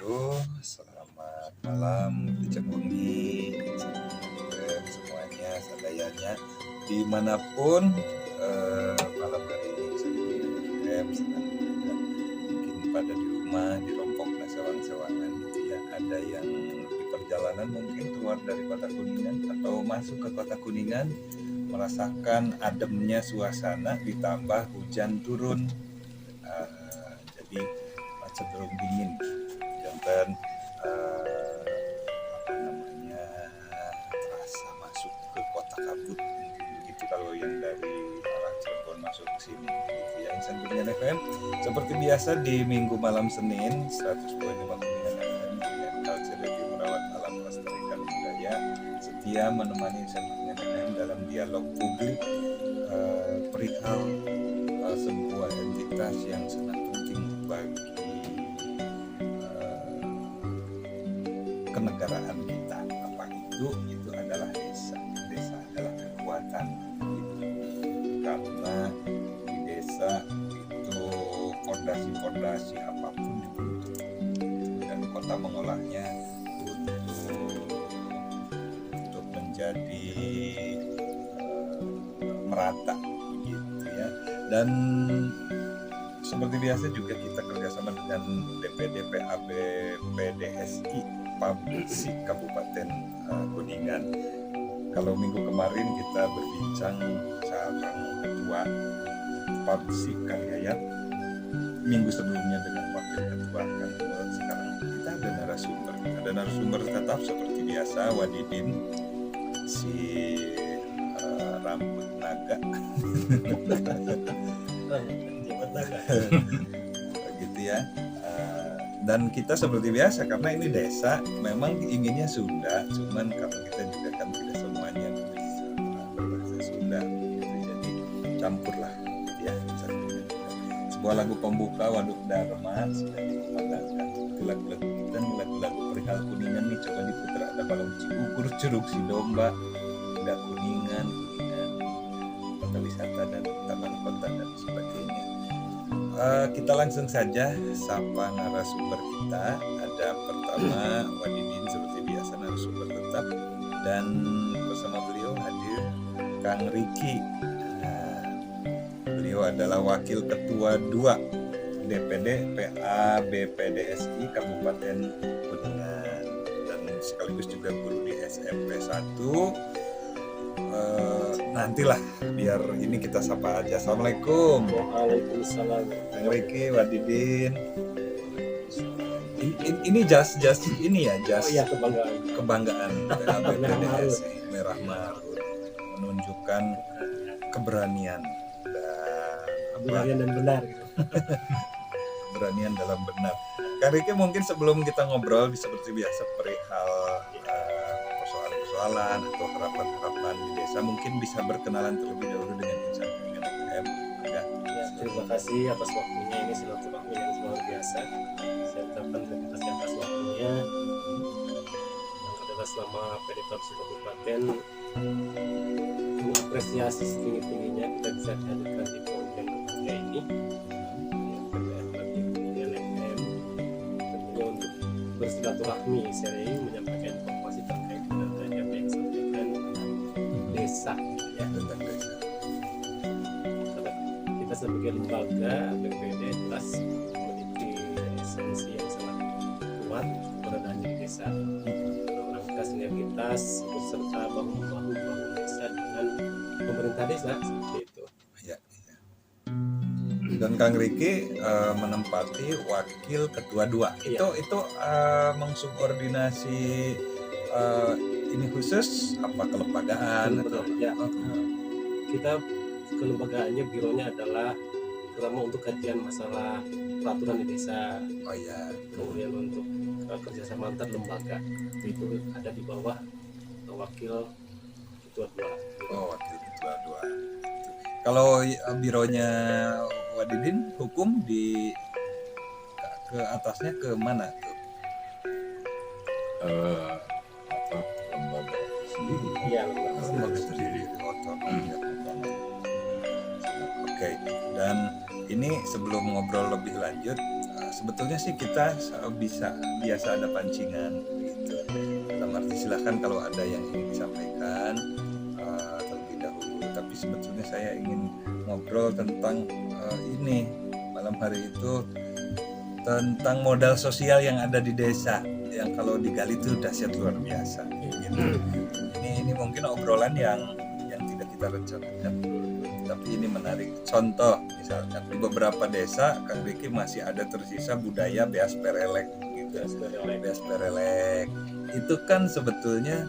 wabarakatuh. Selamat malam Dicekungi semuanya sadayanya dimanapun malam hari ini sedang mungkin pada di rumah di rompok sewang-sewangan gitu ya. Ada yang di perjalanan mungkin keluar dari kota Kuningan atau masuk ke kota Kuningan, merasakan ademnya suasana ditambah hujan turun. Jadi cenderung dingin dan terasa masuk ke kota kabut begitu kalau yang dari arah Cirebon masuk ke sini gitu ya. Insan Kurnian FM seperti biasa di minggu malam Senin 102.5 Kuningan FM dengan Culture Radio merawat alam melestarikan budaya setia menemani Insan Kurnian FM dalam dialog publik perihal sebuah entitas yang sangat penting bagi kenegaraan kita. Apa itu adalah desa. Desa adalah kekuatan gitu. Karena di desa itu fondasi apapun dibentuk dan kota mengolahnya untuk menjadi merata gitu ya. Dan seperti biasa juga kita kerjasama dengan DPD PAB PDSI PABSI Kabupaten Kuningan. Kalau minggu kemarin kita berbincang sama Ketua PABSI Kang Yayat, minggu sebelumnya dengan Wakil Ketua Kang Murad. Sekarang kita ada narasumber tetap seperti biasa, Wadidin si rambut naga gitu ya. Dan kita seperti biasa karena ini desa memang inginnya Sunda, cuman karena kita juga kan tidak semuanya bisa berbahasa Sunda gitu, jadi campur lah gitu ya. Sebuah lagu pembuka Waduk Dharma sudah dikumandangkan. Itu lagu-lagu kita nih, lagu-lagu perihal Kuningan nih, coba diputar. Ada Balong Cikukur, Curug Si Domba, Udah Kuningan, kota wisata dan taman kota dan sebagainya. Kita langsung saja sapa narasumber kita. Ada pertama Wadidin seperti biasa narasumber tetap, dan bersama beliau hadir Kang Riki. Beliau adalah Wakil Ketua 2 DPD PABPDSI Kabupaten Kuningan dan sekaligus juga guru di SMP 1. Nantilah biar ini kita sapa aja. Assalamualaikum. Waalaikumsalam. Kang Riki, Wadidin. Ini jas ini ya, jas kebanggaan PABPDSI Merah Marun, menunjukkan keberanian dan benar. Keberanian dalam benar. Kang Riki, mungkin sebelum kita ngobrol seperti biasa perihal persoalan atau harapan-harapan di desa, mungkin bisa berkenalan terlebih dahulu dengan Insan Kurnian FM. Ya, terima kasih atas waktunya. Ini silaturahmi yang luar biasa. Saya ucapkan terima kasih atas waktunya. Yang adalah selama PDPABSI Kabupaten mengapresiasi setinggi-tingginya kita bisa dihadirkan di program berbahagia ini. Tentunya untuk bersilaturahmi sharing, menyampaikan informasi terkait dengan apa yang disampaikan desa ya, Tentang desa. karena kita sebagai lembaga BPD jelas memiliki esensi yang sangat kuat keberadaan di desa. Dalam rangka sinergitas serta bahu-membahu membangun desa dengan pemerintah desa seperti itu. Ya. Dan Kang Riki menempati Wakil Ketua 2. Itu mensubordinasi ini khusus apa kelembagaan atau Ya, kita kelembagaannya bironya adalah terutama untuk kajian masalah peraturan di desa. oh ya, Kemudian untuk kerjasama antar lembaga itu ada di bawah Wakil Ketua 2. oh Wakil Ketua 2. Kalau bironya Wadidin hukum di ke atasnya ke mana tuh? Lembaga sendiri. Iya, lembaga Lembaga sendiri. sendiri, otonom ya. Oke, dan ini sebelum ngobrol lebih lanjut, sebetulnya sih kita biasa ada pancingan gitu. Dalam arti silahkan kalau ada yang ingin disampaikan terlebih dahulu. Tapi sebetulnya saya ingin ngobrol tentang ini malam hari itu, tentang modal sosial yang ada di desa, yang kalau digali itu dahsyat luar biasa. Gitu. Ini mungkin obrolan yang tidak kita rencanakan, tapi ini menarik. Contoh misalkan di beberapa desa, Kang Riki, masih ada tersisa budaya beas perelek gitu. Beas perelek itu kan sebetulnya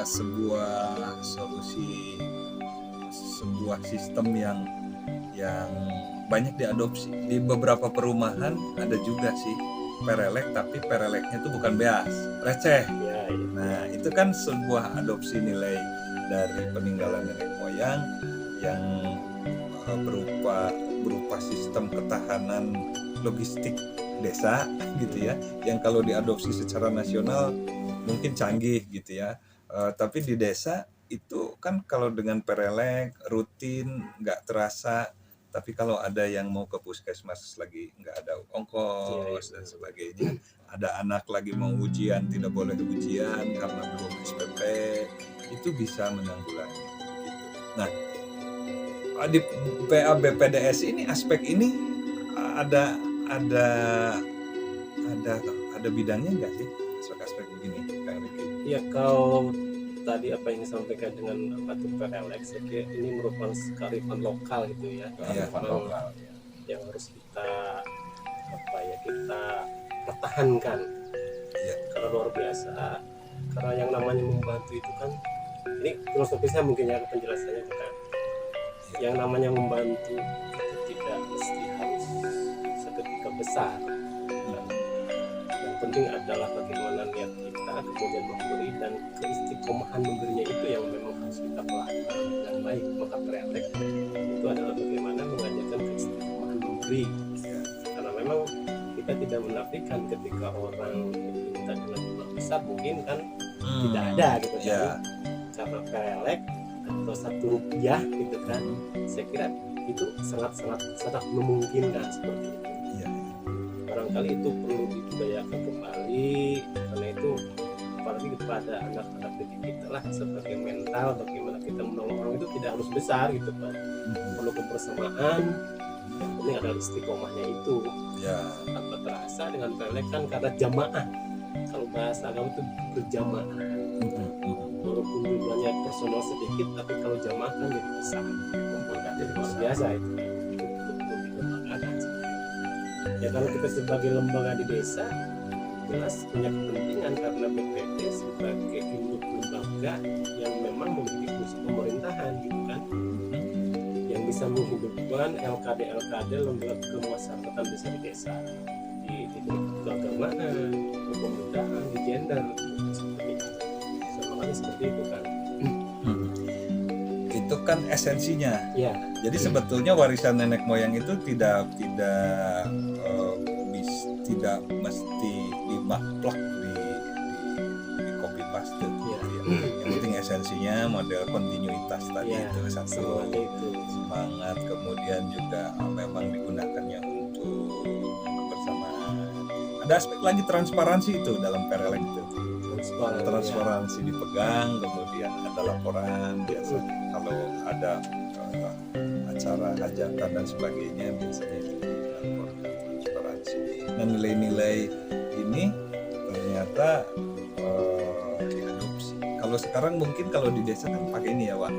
sebuah solusi, sebuah sistem yang banyak diadopsi di beberapa perumahan. Ada juga sih perelek, tapi pereleknya itu bukan beas, receh. Nah itu kan sebuah adopsi nilai dari peninggalan nenek moyang yang berupa sistem ketahanan logistik desa gitu ya, yang kalau diadopsi secara nasional mungkin canggih gitu ya, tapi di desa itu kan kalau dengan perelek rutin nggak terasa. Tapi kalau ada yang mau ke puskesmas lagi nggak ada ongkos dan sebagainya, ada anak lagi mau ujian tidak boleh ujian karena belum SPP, itu bisa menanggulangi gitu. Nah di PABPDS ini aspek ini ada bidangnya nggak sih, aspek begini Kang Riki? Ya, kalau tadi apa yang disampaikan dengan apa tuh perelek, saya kira ini merupakan kearifan lokal gitu ya, kearifan lokal yang harus kita pertahankan Ya. karena luar biasa. Karena yang namanya membantu itu kan, ini filosofisnya mungkin ya penjelasannya bukan, yang namanya membantu itu tidak mesti harus seketika besar. Yang penting adalah bagaimana niat kita kemudian memberi, dan keistiqomahan memberinya itu yang memang harus kita pelajari dengan baik. Maka perelek itu adalah bagaimana mengajarkan keistiqomahan memberi, karena memang kita tidak menafikan ketika orang minta dengan jumlah besar mungkin kan tidak ada gitu kan. Karena perelek atau 1 rupiah gitu kan, saya kira itu sangat memungkinkan seperti itu. Barangkali itu perlu dibudayakan kembali, karena itu apalagi kepada anak-anak didik kita lah, sebagai mental bagaimana kita menolong orang itu tidak harus besar gitu Pak, perlu kebersamaan. Yang penting adalah istiqomahnya itu tanpa terasa dengan perelek kan, karena jamaah. Kalau bahasa agama itu berjamaah, walaupun jumlahnya personal sedikit, tapi kalau jamaah kan jadi besar, kumpulkan jadi luar biasa itu betul-betul dilembagakan. Ya kalau kita sebagai lembaga di desa jelas punya kepentingan, karena BPD sebagai induk lembaga yang memang memiliki fungsi pemerintahan gitu kan, yang bisa menghidupkan LKD lembaga kemasyarakatan desa di desa, di keagamaan, kepemudaan, di gender seperti itu. Semuanya seperti itu kan. Itu kan esensinya. Ya. Jadi sebetulnya warisan nenek moyang itu tidak mesti dimaklak di copy paste. Yang penting esensinya model kontinuitas tadi itu satu, semangat, kemudian juga memang digunakannya untuk kebersamaan. Ada aspek lagi transparansi itu dalam perelek itu. Transparansi dipegang, kemudian ada laporan biasa kalau ada acara hajatan dan sebagainya, biasanya itu dilaporkan transparansi. Nah nilai-nilai ini ternyata diadopsi. Kalau sekarang mungkin kalau di desa kan pakai ini ya Pak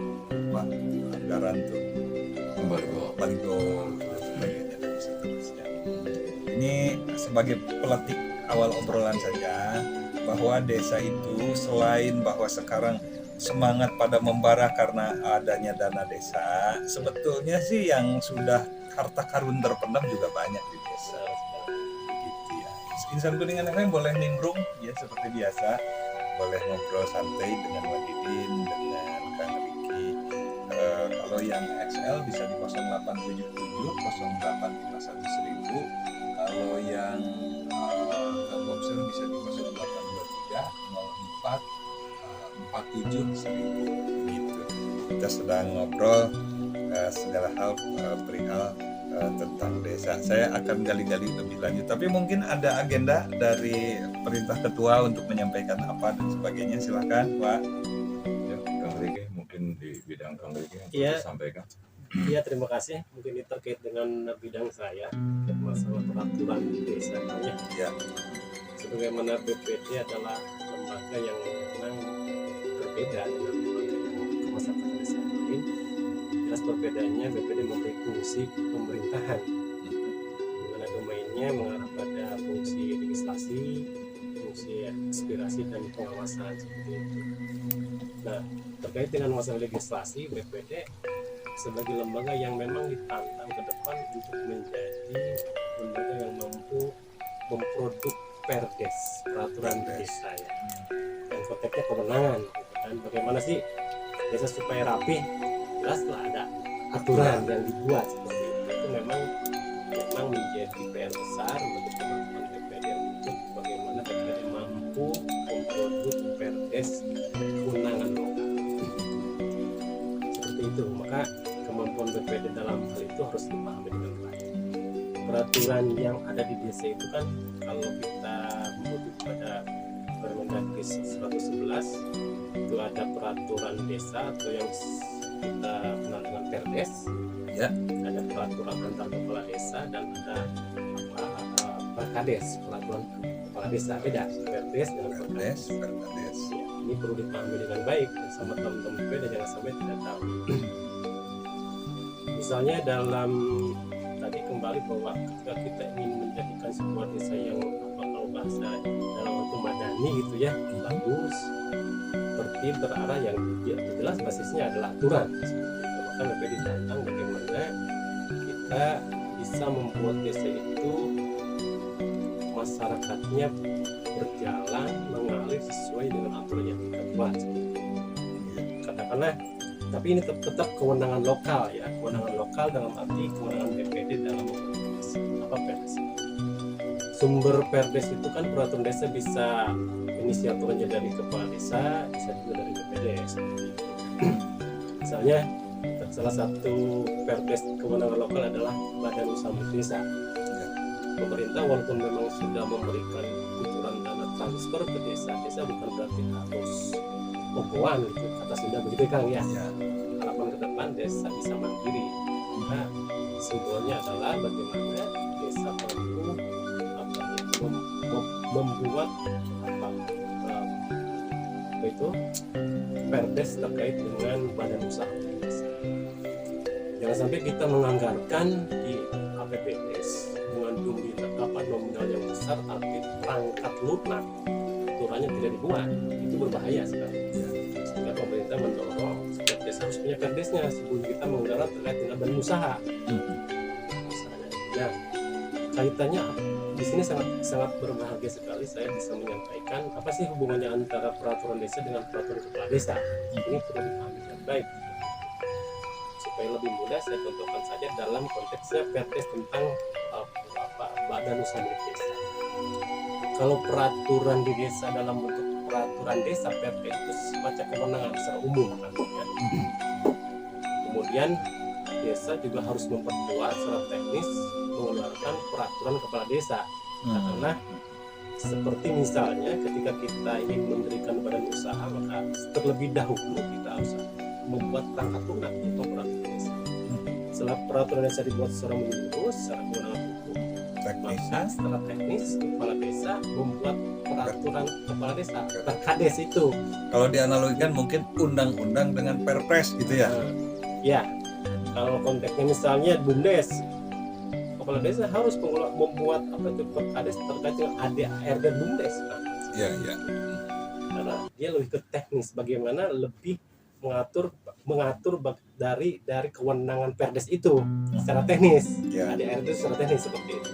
anggaran tuh baligo dan sebagainya dan seterusnya. Ini sebagai peletik awal obrolan saja, bahwa desa itu selain bahwa sekarang semangat pada membara karena adanya dana desa, sebetulnya sih yang sudah harta karun terpendam juga banyak di desa gitu ya. Insan Kuningan FM boleh nimbrung ya seperti biasa, boleh ngobrol santai dengan Wadidin, dengan Kang Riki. Kalau yang XL bisa di 0877 0851 1000. Kalau yang Telkomsel bisa di 0823 04 47 1000 gitu. Kita sedang ngobrol segala hal perihal tentang desa. Saya akan gali-gali lebih lanjut. Tapi mungkin ada agenda dari perintah ketua untuk menyampaikan apa dan sebagainya. Silakan, Pak. Ya, Kang Riki, mungkin di bidang Kang Riki yang Iya. perlu disampaikan. Iya, terima kasih. Mungkin ini terkait dengan bidang saya, masalah peraturan di desa. Ya. Sebagaimana BPD adalah lembaga yang memang berbeda dengan lembaga kemasyarakatan desa lain. Jelas perbedaannya, BPD memberi fungsi pemerintahan, di mana domainnya mengarah pada fungsi legislasi, fungsi aspirasi dan pengawasan seperti itu. Nah, terkait dengan masalah legislasi, BPD sebagai lembaga yang memang ditantang ke depan untuk menjadi lembaga yang mampu memproduk perdes, peraturan desa ya. Dan konteksnya kewenangan gitu kan. Bagaimana sih desa supaya rapi? Jelas lah ada aturan yang dibuat seperti itu memang menjadi PR besar bagi teman-teman DPD untuk bagaimana DPD mampu memproduk perdes kewenangan lokal. Seperti itu, maka kemampuan BPD dalam hal itu harus dipahami dengan baik. Peraturan yang ada di desa itu kan, kalau kita merujuk pada Permendagri 111 itu ada peraturan desa atau yang kita kenal dengan perdes, Ya. ada peraturan antar kepala desa dan ada perkades, peraturan kepala desa. Beda perdes dengan perkades. Perkades. Ya, ini perlu dipahami dengan baik sama teman-teman BPD, jangan sampai tidak tahu. Misalnya dalam tadi kembali bahwa ketika kita ingin menjadikan sebuah desa yang kalau bahasa dalam waktu madani gitu ya, bagus, tertib, terarah, yang jelas basisnya adalah aturan. Maka BPD ditantang bagaimana kita bisa membuat desa itu masyarakatnya berjalan mengalir sesuai dengan aturan yang kita buat. Katakanlah, tapi ini tetap kewenangan lokal ya, kewenangan lokal dalam arti kewenangan BPD dalam perdes. Sumber perdes itu kan peraturan desa bisa inisiatornya dari kepala desa, bisa juga dari BPD seperti itu. Misalnya salah satu perdes kewenangan lokal adalah Badan Usaha Milik Desa. Pemerintah walaupun memang sudah memberikan kucuran dana transfer ke desa, desa bukan berarti harus pembuatan gitu, kata Sunda begitu Kang ya. Harapan ke depan desa bisa mandiri. Nah, simbolnya adalah bagaimana desa mampu membuat itu perdes terkait dengan badan usaha desa. Jangan sampai kita menganggarkan di APBDes dengan nominal yang besar tapi perangkat lunak aturannya tidak dibuat, itu berbahaya sekali. Sehingga pemerintah mendorong setiap desa harus punya perdesnya sebelum kita menganggarkan terkait dengan badan usaha. Nah, kaitannya di sini sangat berbahagia sekali saya bisa menyampaikan apa sih hubungannya antara peraturan desa dengan peraturan kepala desa. Ini perlu dipahami dengan baik. Supaya lebih mudah saya contohkan saja dalam konteksnya perdes tentang badan usaha milik desa. Kalau peraturan di desa dalam bentuk peraturan desa, perdes itu semacam kewenangan secara umum kan. Kemudian desa juga harus memperkuat secara teknis mengeluarkan peraturan kepala desa. Karena seperti misalnya ketika kita ingin mendirikan badan usaha, maka terlebih dahulu kita harus membuat perangkat lunak untuk peraturan desa. Setelah peraturan desa dibuat secara menyeluruh, secara kewenangan hukum, maka secara teknis kepala desa membuat peraturan kepala desa, perkades itu. Kalau dianalogikan mungkin undang-undang dengan perpres gitu ya. Ya, kalau konteksnya misalnya BUMDes, kepala desa harus membuat perkades terkait dengan ADART dan BUMDes. Iya, iya. Karena dia lebih ke teknis, bagaimana lebih mengatur dari kewenangan perdes itu secara teknis. ADART itu secara teknis seperti itu.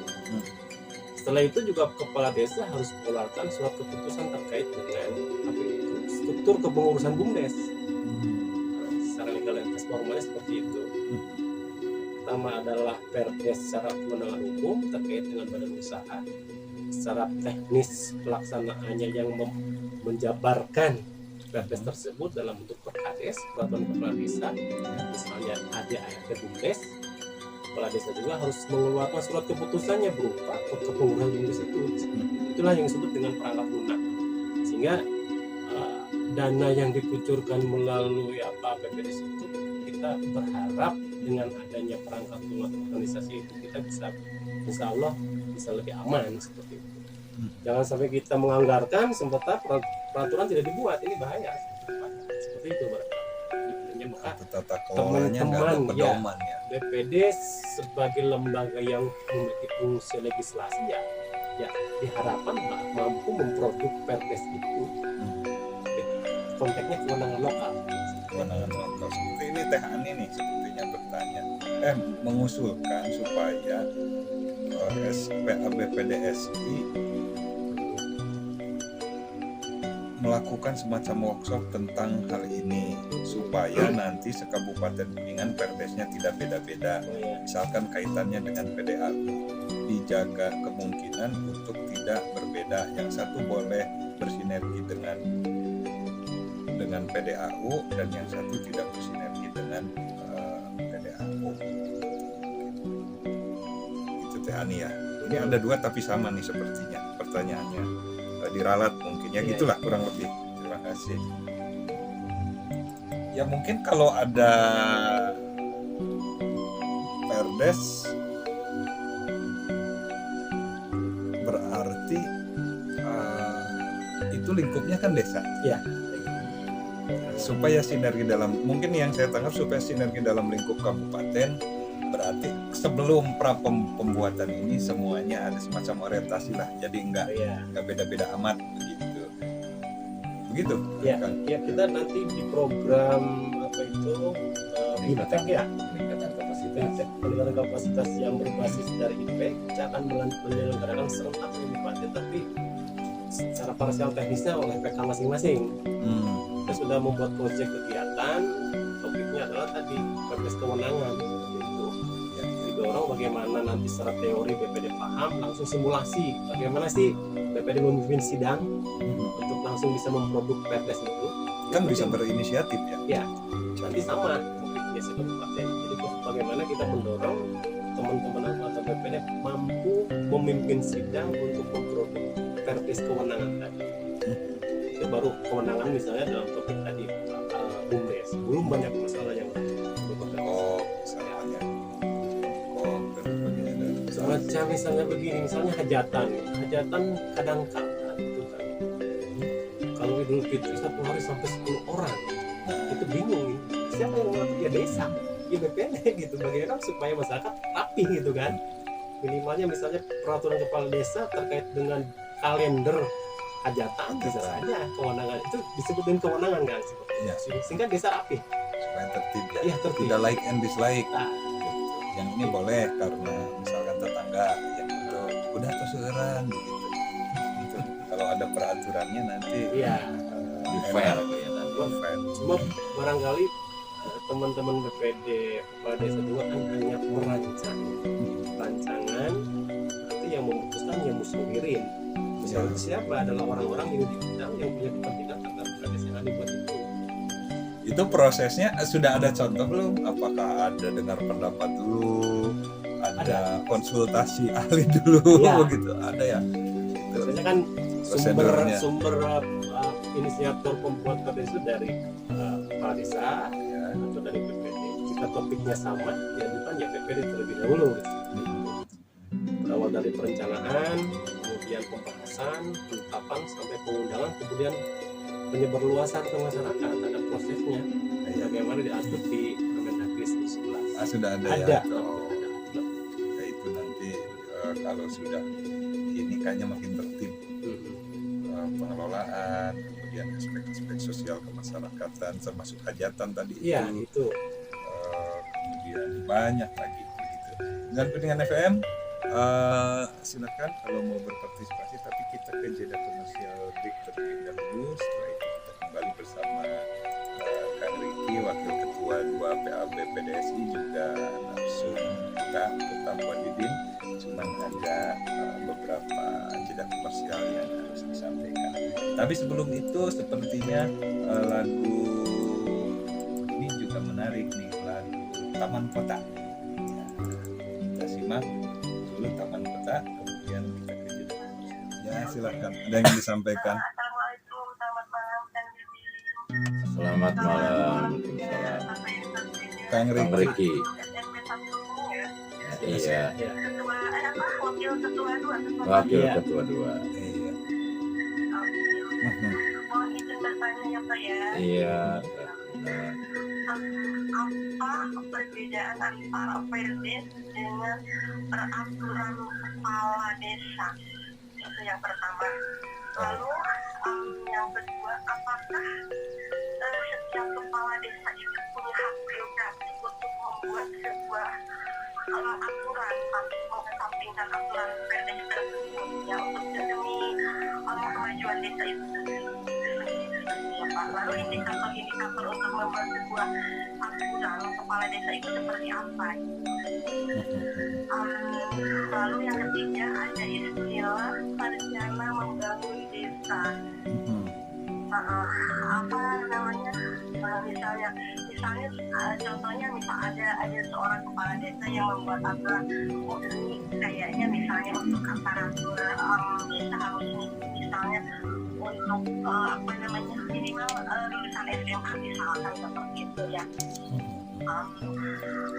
Setelah itu juga kepala desa harus mengeluarkan surat keputusan terkait dengan struktur kepengurusan BUMDes. Secara legalitas formalnya seperti itu. Pertama adalah perdes secara kewenangan hukum terkait dengan badan usaha. Secara teknis pelaksanaannya yang menjabarkan perdes tersebut dalam bentuk perkades, peraturan kepala desa, misalnya ADART BUMDes. kepala desa juga harus mengeluarkan surat keputusannya berupa kepengurusan BUMDes itu. Itulah yang disebut dengan perangkat lunak. Sehingga dana yang dikucurkan melalui BPDS itu, kita berharap dengan adanya perangkat lunak organisasi itu kita bisa, insya Allah bisa lebih aman seperti itu. Jangan sampai kita menganggarkan sementara peraturan tidak dibuat, ini bahaya. Seperti itu barangkali. Maka tata kelolanya nggak ada teman-teman, pedoman ya. BPD sebagai lembaga yang memiliki fungsi legislasi ya diharapkan mampu memproduk perdes itu. Konteksnya kewenangan lokal. Kewenangan lokal. Seperti ini Teh Ani nih sepertinya bertanya, mengusulkan supaya BPDSI melakukan semacam workshop tentang hal ini supaya nanti sekabupaten Kuningan perdesnya tidak beda-beda. Misalkan kaitannya dengan PDAU, dijaga kemungkinan untuk tidak berbeda. Yang satu boleh bersinergi dengan PDAU dan yang satu tidak bersinergi dengan PDAU. Itu Teh Ani ya. Ini ada dua tapi sama nih sepertinya pertanyaannya. Diralat mungkin ya, gitulah kurang lebih. Terima kasih. Ya mungkin kalau ada perdes berarti itu lingkupnya kan desa. Ya. Supaya sinergi dalam, mungkin yang saya tangkap supaya sinergi dalam lingkup kabupaten, berarti sebelum pembuatan ini semuanya ada semacam orientasi lah, jadi enggak beda-beda amat begitu ya kan? Ya, kita nanti di program IPTEK ya, peningkatan kapasitas yang berbasis dari IPTEK, kita akan menyelenggarakan serentak kabupaten, tapi secara parsial teknisnya oleh PK masing-masing. Kita sudah membuat proyek kegiatan, topiknya adalah tadi perdes kewenangan. Didorong bagaimana nanti secara teori BPD paham, langsung simulasi bagaimana sih BPD memimpin sidang untuk langsung bisa memproduk perdes itu. Kan bisa berinisiatif ya? Ya, nanti sama biasa kabupaten. Jadi bagaimana kita mendorong teman-teman anggota BPD mampu memimpin sidang untuk memproduk perdes kewenangan tadi. Itu baru kewenangan misalnya dalam topik tadi BUMDes. Belum banyak masalah yang misalnya begini, misalnya hajatan kadang kala itu kan, kalau Idul Fitri satu hari sampai 10 orang, itu bingung, siapa yang mengatur? Ya desa, ya BPD gitu, bagaimana supaya masyarakat rapi gitu kan. Minimalnya misalnya peraturan kepala desa terkait dengan kalender hajatan bisa saja kewenangan itu disebutin kewenangan kan, sehingga desa rapi supaya tertib ya, tertib. Tidak like and dislike. Yang ini boleh karena misalkan tetangga, yang itu udah tuh seueuran gitu. Kalau ada peraturannya nanti fair. Cuma barangkali teman-teman BPD kepala desa juga kan hanya merancang rancangan, nanti yang memutuskan yang musyawirin. Musyawirin siapa? Adalah orang-orang yang diundang yang punya kepentingan terhadap desa yang dibuat itu. Itu prosesnya sudah ada contoh belum? Apakah ada dengar pendapat dulu, ada konsultasi ahli dulu, gitu? Ada ya? Biasanya kan sumber inisiator pembuat perdes itu dari kepala desa atau dari BPD. Jika topiknya sama, ya depan ya BPD terlebih dahulu. Berawal dari perencanaan, kemudian pembahasan, penetapan sampai pengundangan, kemudian penyebarluasan ke masyarakat, ada prosesnya. Bagaimana diatur di Permendagri 11. Sudah ada ya? Ya itu nanti kalau sudah ini kayaknya makin tertib pengelolaan, kemudian aspek-aspek sosial kemasyarakatan termasuk hajatan tadi itu. Kemudian banyak lagi begitu. Dan Kuningan FM silakan kalau mau berpartisipasi, tapi kita ke jeda komersial break terlebih dahulu. Setelah itu kita kembali bersama Kang Riki, Wakil Ketua 2 PAB PDSI, juga langsung kita tetap Wadidin. Cuman ada beberapa jeda komersial yang harus disampaikan. Tapi sebelum itu sepertinya lagu ini juga menarik nih, lagu Taman Kota. menerima dulu Taman Peta, kemudian kita ke Jeddah. Ya silakan, ada yang disampaikan. Assalamualaikum, selamat malam Kang Didi. Selamat malam. Kang Kang Riki. Riki. SMP 1 ya. Iya. Ya. Ketua apa? Wakil ketua 2. Wakil Iya. ketua 2. Iya. Mohon izin bertanya ya Pak ya. Iya. Apa perbedaan antara perdes dengan peraturan kepala desa? Itu yang pertama. Lalu yang kedua, apakah setiap kepala desa itu punya hak prerogatif untuk membuat sebuah aturan, mengesampingkan aturan perdes tersebut ya untuk demi kemajuan desa itu sendiri. Ya, Pak. Lalu indikator-indikator untuk membuat sebuah aturan kepala desa itu seperti apa? Lalu yang ketiga ada istilah sarjana membangun desa. Apa namanya? Misalnya contohnya misal ada seorang kepala desa yang membuat aturan ini kayaknya misalnya untuk aparatur desa harus misalnya untuk apa namanya minimal lulusan SMA misalkan seperti itu ya.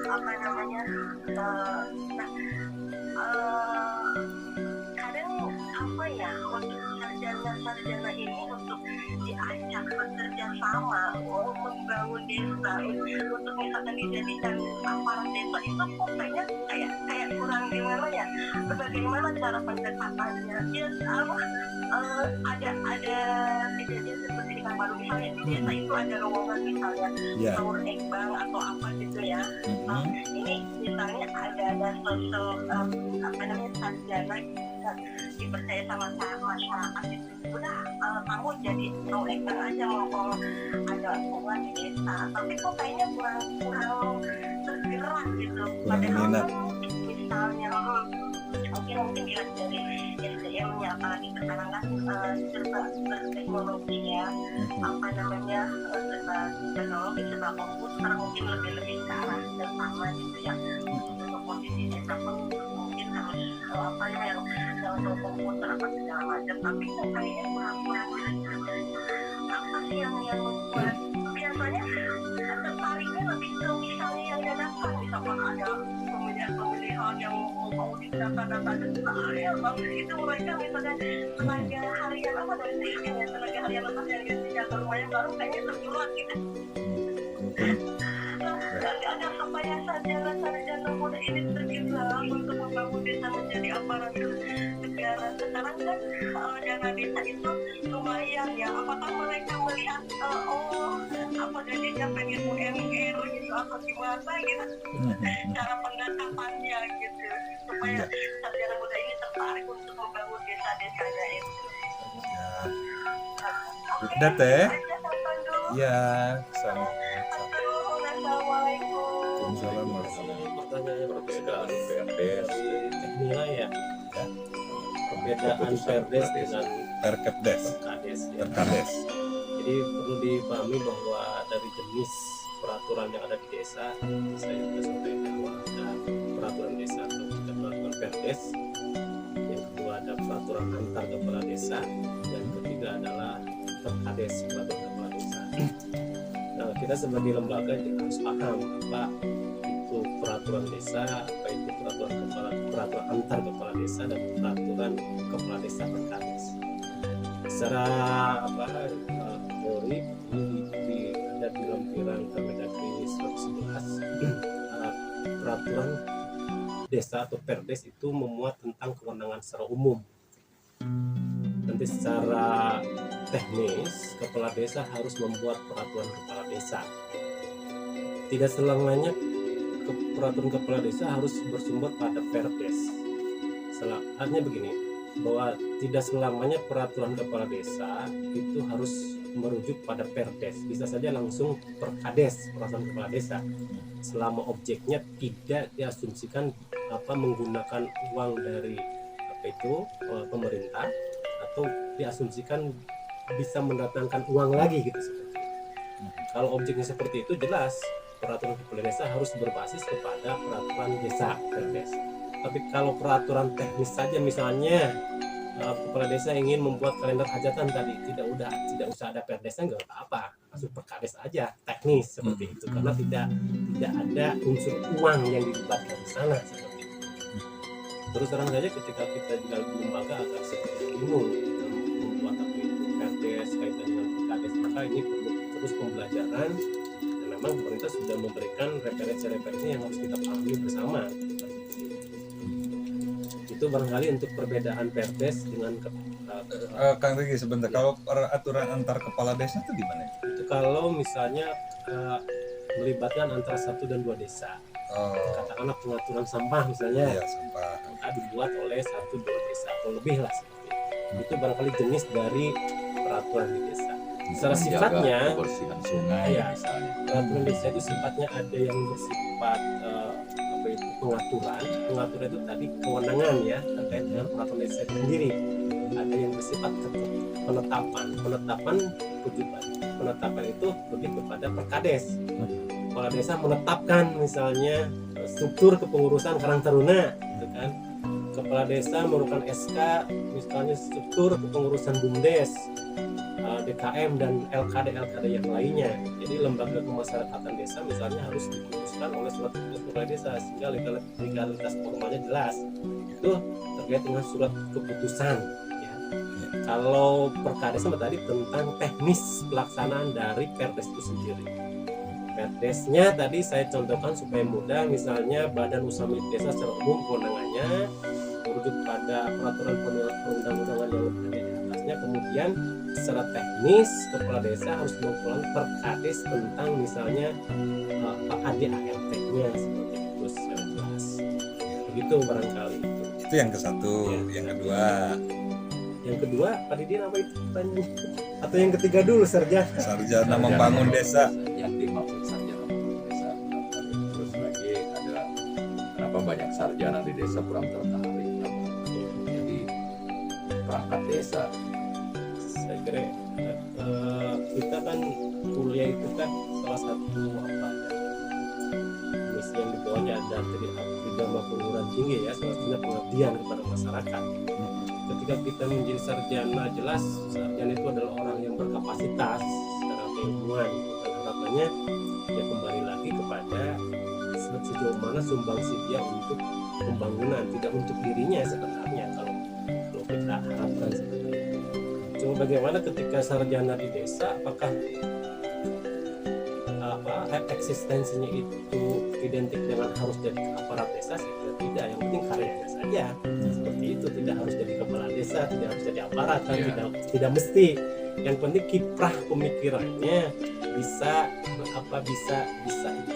Apa namanya kadang apa ya untuk sarjana ini untuk diajak bekerja sama membangun desa untuk misalkan dijadikan aparat desa itu kok kayaknya kayak kurang gimana ya, bagaimana cara pendekatannya ya ada kejadian seperti di Baru misalnya di desa itu ada rombongan misalnya sahur ekbang atau apa gitu ya. Ini misalnya ada sosok apa namanya sarjana dipercaya sama masyarakat itu udah kamu jadi sahur ekbang aja mau ada hubungan di desa, tapi kok kayaknya kurang bergerak gitu. Padahal misalnya mungkin dilihat dari SDM-nya apalagi sekarang kan serba berteknologi ya, apa namanya serba teknologi serba komputer mungkin lebih ke arah dan sama gitu ya. Untuk posisi desa pun mungkin harus apa ya yang untuk komputer apa segala macam, tapi kok kayaknya kurang apa sih yang membuat biasanya tertariknya lebih ke misalnya yang dadakan, misalkan ada pemilihan yang mau data-data ya bang, itu mereka misalnya tenaga harian apa dari sini tenaga harian apa yang data lumayan baru kayaknya terjual gitu. Ada supaya sarjana muda ini tergerak untuk membangun desa menjadi aparatur negara. Sekarang kan dana desa itu lumayan ya, apakah mereka melihat apa jadinya pengen UMR gitu atau gimana gitu cara pendekatannya gitu supaya sarjana muda ini tertarik untuk membangun desa-desanya itu. Udah teh? Ya, sama. Pertanyaannya Perbedaan perdes. nilai ya. Perbedaan perdes dengan Perkepdes. perkades ya. Perkades. Jadi perlu dipahami bahwa dari jenis peraturan yang ada di desa, saya sudah sampaikan bahwa ada peraturan desa atau ada peraturan perdes, yang kedua ada peraturan antar kepala desa, dan ketiga adalah perkades, peraturan kepala desa. Nah, kita sebagai lembaga kita harus paham apa itu peraturan desa, apa itu peraturan antar kepala desa dan peraturan kepala desa perkades. Secara teori ini ada di lampiran Kemendagri 111 peraturan desa atau perdes itu memuat tentang kewenangan secara umum. Nanti secara teknis kepala desa harus membuat peraturan kepala desa. Tidak selamanya peraturan kepala desa harus bersumber pada perdes. Artinya begini, bahwa tidak selamanya peraturan kepala desa itu harus merujuk pada perdes, bisa saja langsung perkades, peraturan kepala desa, selama objeknya tidak diasumsikan menggunakan uang dari pemerintah atau diasumsikan bisa mendatangkan uang lagi gitu seperti itu. Kalau objeknya seperti itu jelas peraturan kepala desa harus berbasis kepada peraturan desa perdes. Tapi kalau peraturan teknis saja misalnya kepala desa ingin membuat kalender hajatan tadi, tidak usah ada perdesnya, nggak apa-apa, masuk perkades aja teknis seperti itu, karena tidak ada unsur uang yang dilibatkan di sana seperti itu. Terus terang saja ketika kita juga lembaga agak sedikit bingung membuat apa itu perdes kaitan dengan perkades, maka ini perlu terus pembelajaran, dan memang pemerintah sudah memberikan referensi yang harus kita pahami bersama. Itu barangkali untuk perbedaan perdes dengan Kang Riki sebentar, kalau peraturan antar kepala desa itu gimana? itu kalau misalnya melibatkan antara 1 dan 2 desa, katakanlah pengaturan sampah misalnya, Iya, sampah. dibuat oleh 1-2 desa atau lebih lah seperti itu barangkali jenis dari peraturan di desa. Secara Menjaga sifatnya kebersihan sungai Iya. misalnya. peraturan desa itu sifatnya ada yang bersifat apa itu pengaturan itu tadi kewenangan ya terkait dengan peraturan desa itu sendiri. Ada yang bersifat penetapan tujuan. Penetapan itu lebih kepada perkades. Kepala desa menetapkan misalnya struktur kepengurusan Karang Taruna, gitu kan. Kepala desa mengeluarkan SK misalnya struktur kepengurusan BUMDes, DKM dan LKD yang lainnya. Jadi lembaga kemasyarakatan desa misalnya harus diputuskan oleh surat keputusan kepala desa sehingga legalitas formalnya jelas. Itu terkait dengan surat keputusan. Ya. Kalau perkades sama tadi tentang teknis pelaksanaan dari perdes itu sendiri. Perdesnya tadi saya contohkan supaya mudah, misalnya Badan Usaha Milik Desa secara umum kewenangannya merujuk pada peraturan perundang-undangan yang ada di atasnya. Kemudian secara teknis kepala desa harus mengeluarkan perkades tentang misalnya ADART-nya seperti itu secara jelas. Begitu barangkali itu. Itu yang ke satu, yang kedua. Yang kedua, Pak Didin apa itu pertanyaannya? Atau yang ketiga dulu, Sarjana membangun desa. Yang dimaksud sarjana membangun desa. Terus lagi ada kenapa banyak sarjana di desa kurang tertarik. Jadi perangkat desa. Saya kira kita kan kuliah itu kan salah satu apa misi yang dibawanya ada Tridharma Perguruan Tinggi ya, salah satunya pengabdian kepada masyarakat. Ketika kita menjadi sarjana, jelas sarjana itu adalah orang yang berkapasitas secara keilmuan, dan harapannya ya kembali lagi kepada sejauh mana sumbangsi dia untuk pembangunan, tidak untuk dirinya sebenarnya kalau kita harapkan seperti itu. Cuma bagaimana ketika sarjana di desa, apakah eksistensinya itu identik dengan harus jadi aparat desa? Tidak, yang penting karyanya saja seperti itu, tidak harus jadi kepala desa, tidak harus jadi aparat kan, tidak mesti. Yang penting kiprah pemikirannya bisa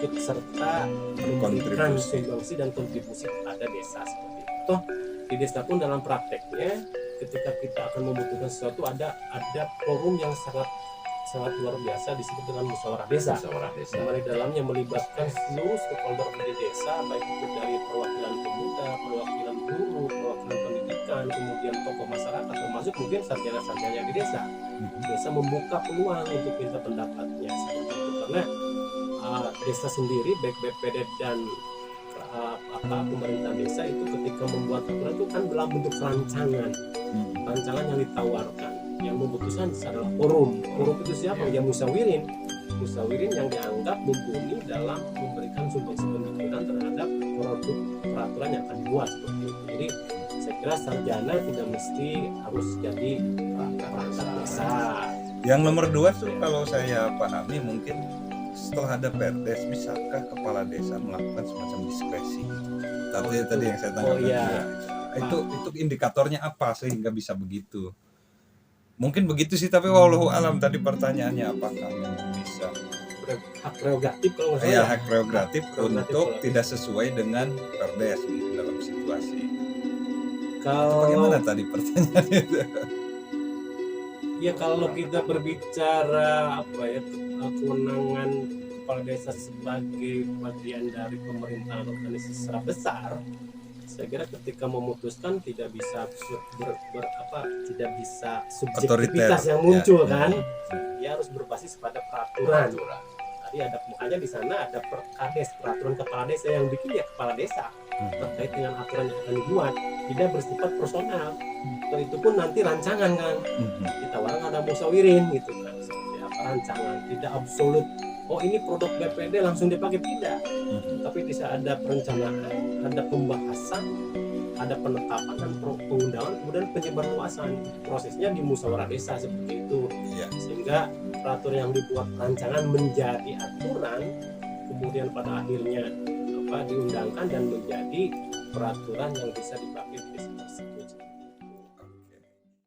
ikut serta memberikan sumbangsi dan kontribusi kepada desa seperti itu. Toh di desa pun dalam prakteknya ketika kita akan membutuhkan sesuatu ada forum yang sangat luar biasa disebut dengan musyawarah desa. Yang di dalamnya melibatkan seluruh stakeholder di desa, baik itu dari perwakilan pemuda, perwakilan guru, perwakilan pendidikan, kemudian tokoh masyarakat, termasuk mungkin sarjana-sarjana di desa. Desa membuka peluang untuk minta pendapatnya seperti itu, karena desa sendiri baik BPD dan pemerintah desa itu ketika membuat aturan itu kan dalam bentuk rancangan yang ditawarkan. Yang memutuskan adalah forum itu siapa? Ya musyawirin yang dianggap mumpuni dalam memberikan sumbangsi pemikiran terhadap produk peraturan yang akan dibuat seperti itu. Jadi saya kira sarjana tidak mesti harus jadi perangkat desa. Yang nomor 2 tuh kalau saya pahami mungkin setelah ada perdes, bisakah kepala desa melakukan semacam diskresi? Tadi yang saya tanyakan. Itu indikatornya apa sehingga bisa begitu? Mungkin begitu sih, tapi wallahu alam tadi pertanyaannya apakah memang bisa hak prerogatif kalau nggak salah. Ya, hak prerogatif untuk tidak sesuai dengan perdes dalam situasi. Kalau bagaimana tadi pertanyaannya itu? Ya kalau kita berbicara kewenangan kepala desa sebagai bagian dari pemerintahan organisasi secara besar, saya kira ketika memutuskan tidak bisa tidak bisa subjektivitas yang muncul kan, dia harus berbasis pada peraturan. Tadi ada makanya di sana ada perkades, peraturan kepala desa yang bikin ya kepala desa. terkait dengan aturan yang akan dibuat, tidak bersifat personal. Atau itu pun nanti rancangan kan, kita orang ada musyawirin gitu kan, seperti apa rancangan, tidak absolut. Oh ini produk BPD langsung dipakai, tidak. Tapi bisa ada perencanaan, ada pembahasan, ada penetapan dan pengundangan, kemudian penyebarluasan. Prosesnya di musyawarah desa seperti itu. Iya. Sehingga peraturan yang dibuat rancangan menjadi aturan, kemudian pada akhirnya diundangkan dan menjadi peraturan yang bisa dipakai di desa tersebut.